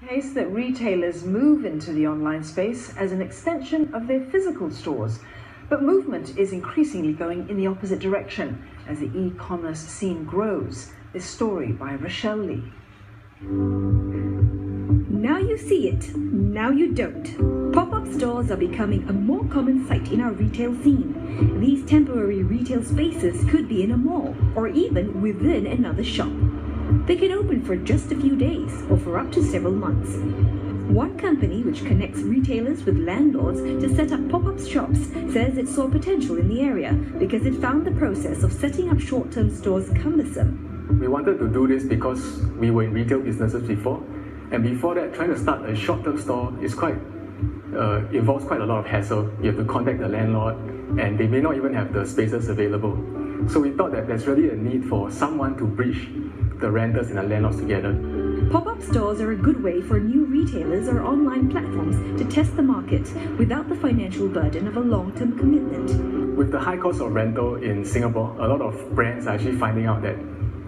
Case that retailers move into the online space as an extension of their physical stores. But movement is increasingly going in the opposite direction as the e-commerce scene grows. This story by Rochelle Lee. Now you see it, now you don't. Pop-up stores are becoming a more common sight in our retail scene. These temporary retail spaces could be in a mall or even within another shop. They can open for just a few days or for up to several months. One company which connects retailers with landlords to set up pop-up shops says it saw potential in the area because it found the process of setting up short-term stores cumbersome. We wanted to do this because we were in retail businesses before, and before that, trying to start a short-term store is involves quite a lot of hassle. You have to contact the landlord, and they may not even have the spaces available. So we thought that there's really a need for someone to bridge the renters and the landlords together. Pop-up stores are a good way for new retailers or online platforms to test the market without the financial burden of a long-term commitment. With the high cost of rental in Singapore, a lot of brands are actually finding out that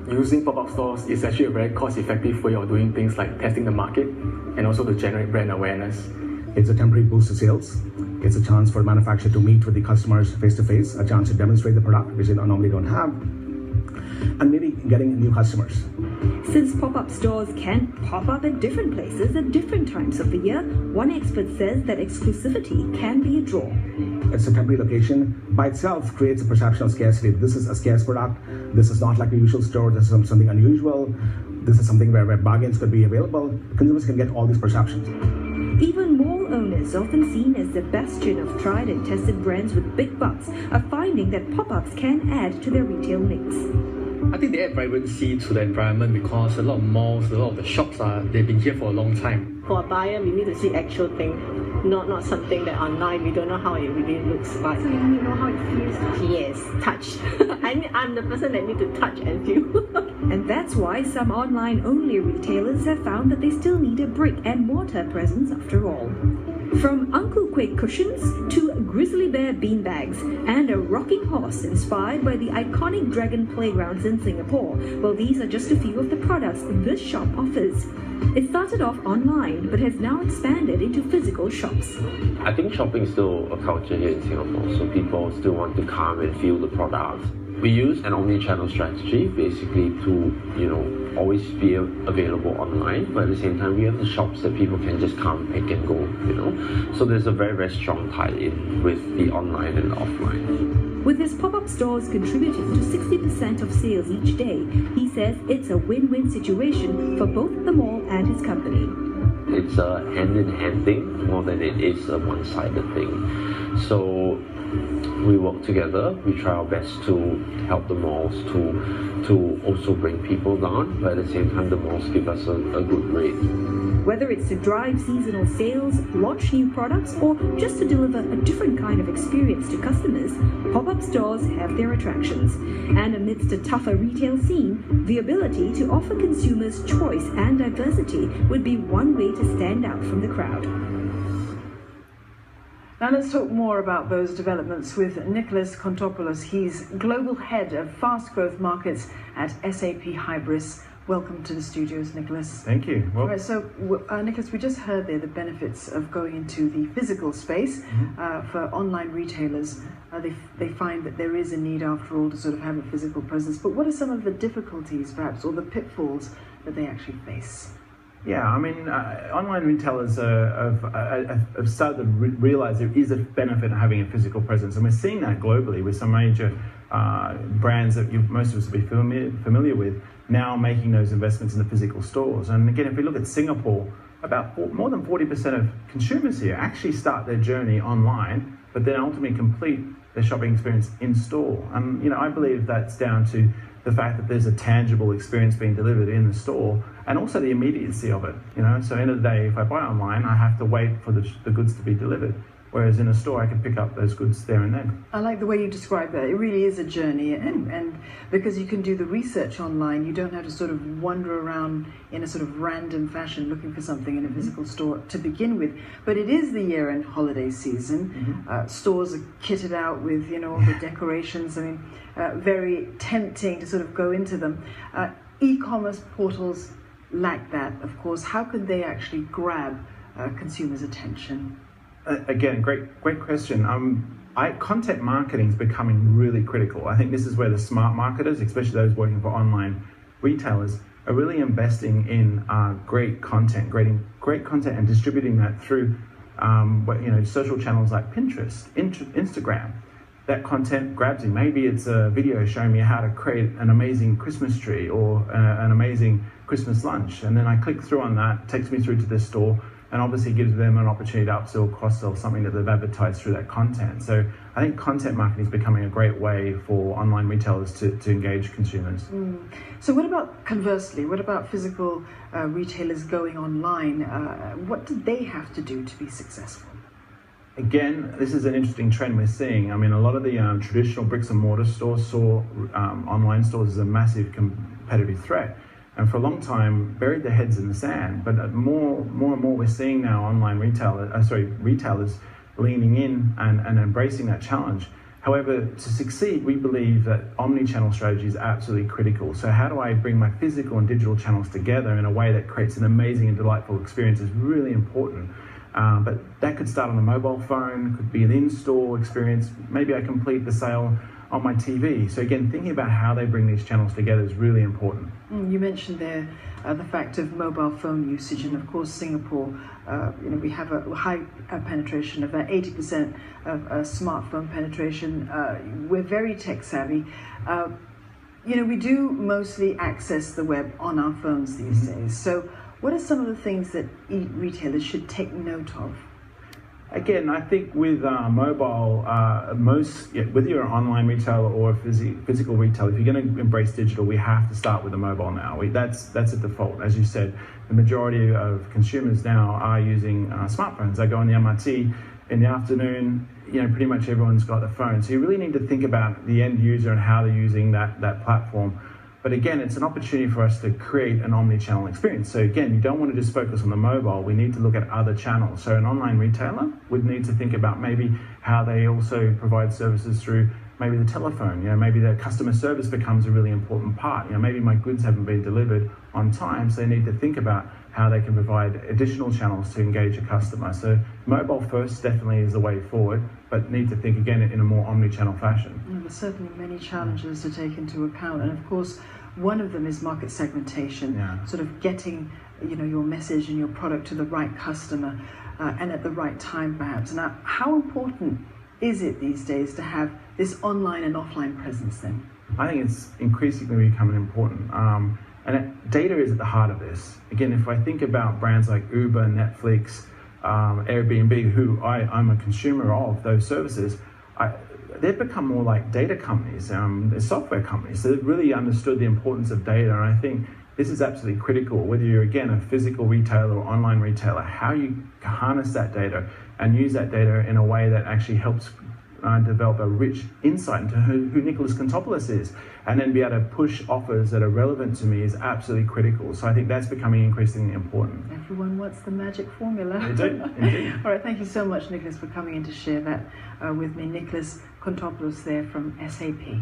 using pop-up stores is actually a very cost-effective way of doing things like testing the market and also to generate brand awareness. It's a temporary boost to sales. It's a chance for the manufacturer to meet with the customers face-to-face, a chance to demonstrate the product, which they normally don't have, and maybe getting new customers. Since pop-up stores can pop up at different places at different times of the year, one expert says that exclusivity can be a draw. It's a temporary location. By itself creates a perception of scarcity. This is a scarce product. This is not like a usual store. This is something unusual. This is something where bargains could be available. Consumers can get all these perceptions. Even mall owners, often seen as the bastion of tried and tested brands with big bucks, are finding that pop-ups can add to their retail mix. I think they add vibrancy to the environment because a lot of malls, a lot of the shops they've been here for a long time. For a buyer, we need to see actual thing, not something that online we don't know how it really looks like. So you need to know how it feels? Yes, touch. I'm the person that need to touch and feel. And that's why some online-only retailers have found that they still need a brick-and-mortar presence after all. From Uncle Quake cushions to grizzly bear beanbags and a rocking horse inspired by the iconic dragon playgrounds in Singapore, well, these are just a few of the products this shop offers. It started off online but has now expanded into physical shops. I think shopping is still a culture here in Singapore, so people still want to come and feel the products. We use an omni-channel strategy basically to, always be available online, but at the same time we have the shops that people can just come, pick and go, So there's a very, very strong tie-in with the online and offline. With his pop-up stores contributing to 60% of sales each day, he says it's a win-win situation for both the mall and his company. It's a hand-in-hand thing more than it is a one-sided thing. So we work together, we try our best to help the malls to also bring people down, but at the same time the malls give us a good rate. Whether it's to drive seasonal sales, launch new products, or just to deliver a different kind of experience to customers, pop-up stores have their attractions. And amidst a tougher retail scene, the ability to offer consumers choice and diversity would be one way to stand out from the crowd. Now let's talk more about those developments with Nicholas Kontopoulos. He's Global Head of Fast Growth Markets at SAP Hybris. Welcome to the studios, Nicholas. Thank you. Well, right, so Nicholas, we just heard there the benefits of going into the physical space. For online retailers. They find that there is a need after all to sort of have a physical presence. But what are some of the difficulties perhaps or the pitfalls that they actually face? Yeah, I mean, online retailers have started to realize there is a benefit of having a physical presence, and we're seeing that globally with some major brands that most of us will be familiar with now making those investments in the physical stores. And again, if we look at Singapore, more than 40% of consumers here actually start their journey online, but then ultimately complete their shopping experience in store. And I believe that's down to the fact that there's a tangible experience being delivered in the store, and also the immediacy of it. So end of the day, if I buy online, I have to wait for the goods to be delivered. Whereas in a store, I can pick up those goods there and then. I like the way you describe that. It really is a journey, and because you can do the research online, you don't have to sort of wander around in a sort of random fashion looking for something in a physical store to begin with. But it is the year-end holiday season. Stores are kitted out with all the decorations. I mean, very tempting to sort of go into them. E-commerce portals lack that, of course, how could they actually grab consumers' attention? Again, great question. Content marketing is becoming really critical. I think this is where the smart marketers, especially those working for online retailers, are really investing in great content, and distributing that through social channels like Pinterest, Instagram. That content grabs you. Maybe it's a video showing me how to create an amazing Christmas tree or an amazing Christmas lunch, and then I click through on that, takes me through to the store, and obviously gives them an opportunity to upsell, cross-sell something that they've advertised through that content. So I think content marketing is becoming a great way for online retailers to engage consumers. So what about conversely? What about physical retailers going online? What do they have to do to be successful? Again, this is an interesting trend we're seeing. I mean, a lot of the traditional bricks and mortar stores saw online stores as a massive competitive threat, and for a long time buried their heads in the sand. But more and more we're seeing now online retailers leaning in and embracing that challenge. However, to succeed, we believe that omni-channel strategy is absolutely critical. So how do I bring my physical and digital channels together in a way that creates an amazing and delightful experience is really important. But that could start on a mobile phone, could be an in-store experience. Maybe I complete the sale on my TV. So again, thinking about how they bring these channels together is really important. You mentioned there the fact of mobile phone usage, and of course Singapore, we have a high penetration of 80% of smartphone penetration. We're very tech savvy. We do mostly access the web on our phones these days. So what are some of the things that retailers should take note of? Again, I think with mobile, whether you're an online retailer or a physical retailer, if you're going to embrace digital, we have to start with the mobile now. That's a default. As you said, the majority of consumers now are using smartphones. They go on the MRT in the afternoon, pretty much everyone's got a phone. So you really need to think about the end user and how they're using that platform. But again, it's an opportunity for us to create an omni-channel experience. So again, you don't want to just focus on the mobile. We need to look at other channels. So an online retailer would need to think about maybe how they also provide services through maybe the telephone. Maybe their customer service becomes a really important part. Maybe my goods haven't been delivered on time, so they need to think about how they can provide additional channels to engage a customer. So mobile first definitely is the way forward, but need to think again in a more omni-channel fashion. There's certainly many challenges to take into account, and of course one of them is market segmentation, sort of getting your message and your product to the right customer and at the right time perhaps. Now, how important is it these days to have this online and offline presence then? I think it's increasingly becoming important. And data is at the heart of this. Again, if I think about brands like Uber, Netflix, Airbnb, who I'm a consumer of those services, they've become more like data companies, software companies. So they've really understood the importance of data, and I think this is absolutely critical, whether you're, again, a physical retailer or online retailer, how you harness that data and use that data in a way that actually helps develop a rich insight into who Nicholas Kontopoulos is, and then be able to push offers that are relevant to me is absolutely critical. So I think that's becoming increasingly important. Everyone wants the magic formula. They do, indeed. All right, thank you so much, Nicholas, for coming in to share that with me. Nicholas Kontopoulos there from SAP.